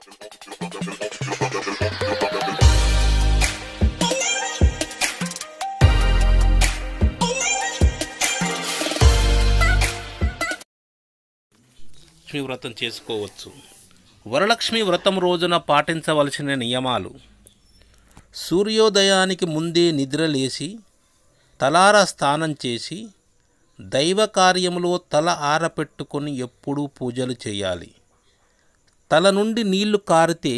లక్ష్మీ వ్రతం చేసుకోవచ్చు. వరలక్ష్మి వ్రతం రోజున పాటించవలసిన నియమాలు: సూర్యోదయానికి ముందే నిద్రలేసి తలారా స్నానం చేసి దైవ కార్యములో తల ఆరపెట్టుకొని ఎప్పుడూ పూజలు చేయాలి. తల నుండి నీళ్లు కారితే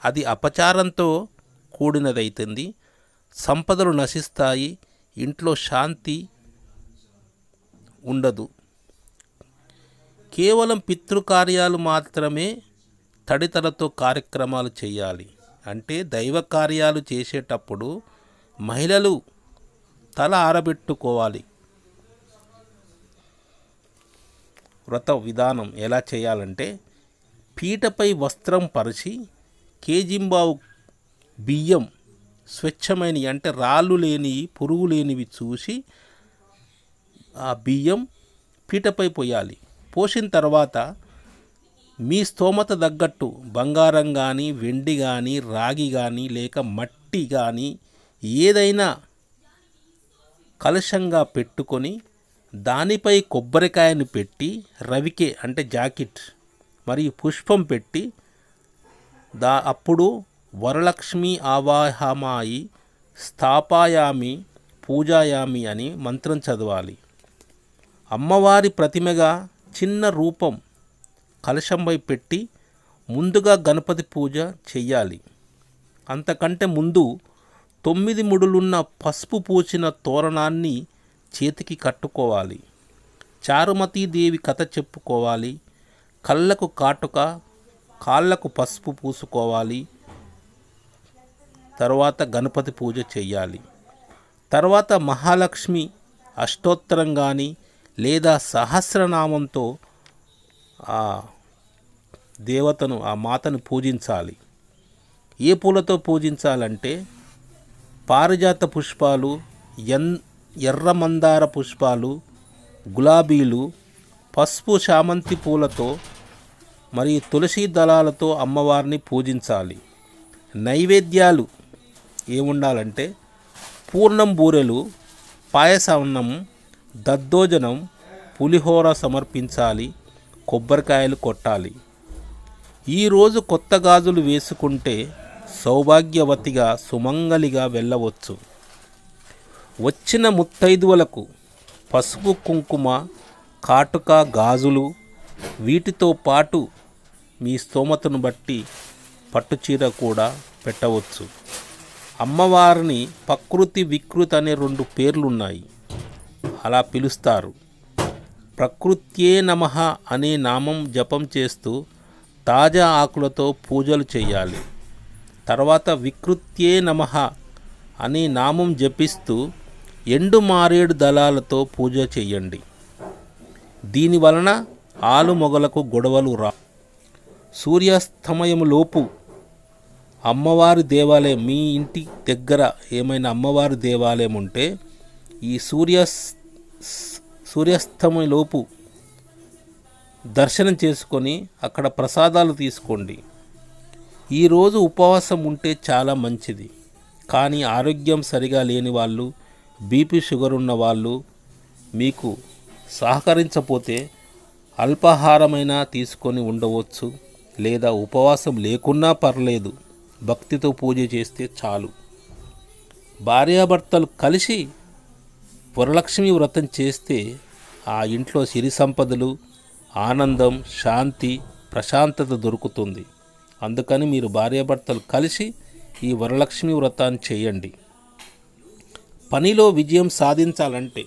అది అపచారంతో కూడినదైతుంది, సంపదలు నశిస్తాయి, ఇంట్లో శాంతి ఉండదు. కేవలం పితృకార్యాలు మాత్రమే తడితలతో కార్యక్రమాలు చేయాలి. అంటే దైవ కార్యాలు చేసేటప్పుడు మహిళలు తల ఆరబెట్టుకోవాలి. వ్రత విధానం ఎలా చేయాలంటే, పీటపై వస్త్రం పరిచి కేజింబావు బియ్యం స్వచ్ఛమైనవి అంటే రాళ్ళు లేనివి పురుగు లేనివి చూసి ఆ బియ్యం పీటపై పోయాలి. పోసిన తర్వాత మీ స్తోమత తగ్గట్టు బంగారం కానీ వెండి కానీ రాగి కానీ లేక మట్టి కానీ ఏదైనా కలశంగా పెట్టుకొని దానిపై కొబ్బరికాయను పెట్టి రవికే అంటే జాకెట్ మరియు పుష్పం పెట్టి అప్పుడు వరలక్ష్మి ఆవాహమాయి స్థాపయామి పూజాయామి అని మంత్రం చదవాలి. అమ్మవారి ప్రతిమగా చిన్న రూపం కలశంపై పెట్టి ముందుగా గణపతి పూజ చెయ్యాలి. అంతకంటే ముందు 9 ముడులున్న పసుపు పూసిన తోరణాన్ని చేతికి కట్టుకోవాలి. చారుమతీదేవి కథ చెప్పుకోవాలి. కళ్ళకు కాటుక, కాళ్ళకు పసుపు పూసుకోవాలి. తర్వాత గణపతి పూజ చెయ్యాలి. తర్వాత మహాలక్ష్మి అష్టోత్తరం కానీ లేదా సహస్రనామంతో ఆ దేవతను ఆ మాతను పూజించాలి. ఏ పూలతో పూజించాలంటే పారిజాత పుష్పాలు, ఎర్ర మందార పుష్పాలు, గులాబీలు, పసుపు చామంతి పూలతో మరియు తులసి దళాలతో అమ్మవారిని పూజించాలి. నైవేద్యాలు ఏముండాలంటే పూర్ణం బూరెలు, పాయసాన్నం, దద్దోజనం, పులిహోర సమర్పించాలి. కొబ్బరికాయలు కొట్టాలి. ఈరోజు కొత్త గాజులు వేసుకుంటే సౌభాగ్యవతిగా సుమంగలిగా వెళ్ళవచ్చు. వచ్చిన ముత్తైదువులకు పసుపు కుంకుమ, కాటుక, గాజులు వీటితో పాటు మీ స్తోమతను బట్టి పట్టుచీర కూడా పెట్టవచ్చు. అమ్మవారిని ప్రకృతి వికృతి అనే 2 పేర్లున్నాయి, అలా పిలుస్తారు. ప్రకృత్యే నమః అనే నామం జపం చేస్తూ తాజా ఆకులతో పూజలు చేయాలి. తర్వాత వికృత్యే నమః అనే నామం జపిస్తూ ఎండు మారేడు దళాలతో పూజ చేయండి. దీనివలన ఆలుమొగలకు గొడవలు రా. సూర్యాస్తమయంలోపు అమ్మవారి దేవాలయం, మీ ఇంటి దగ్గర ఏమైనా అమ్మవారి దేవాలయం ఉంటే ఈ సూర్యాస్తమయంలోపు దర్శనం చేసుకొని అక్కడ ప్రసాదాలు తీసుకోండి. ఈరోజు ఉపవాసం ఉంటే చాలా మంచిది. కానీ ఆరోగ్యం సరిగా లేని వాళ్ళు, బీపీ షుగర్ ఉన్న వాళ్ళు మీకు సహకరించకపోతే అల్పాహారమైనా తీసుకొని ఉండవచ్చు, లేదా ఉపవాసం లేకున్నా పర్లేదు, భక్తితో పూజ చేస్తే చాలు. భార్యాభర్తలు కలిసి వరలక్ష్మి వ్రతం చేస్తే ఆ ఇంట్లో సిరి సంపదలు, ఆనందం, శాంతి, ప్రశాంతత దొరుకుతుంది. అందుకని మీరు భార్యాభర్తలు కలిసి ఈ వరలక్ష్మి వ్రతాన్ని చేయండి. పనిలో విజయం సాధించాలంటే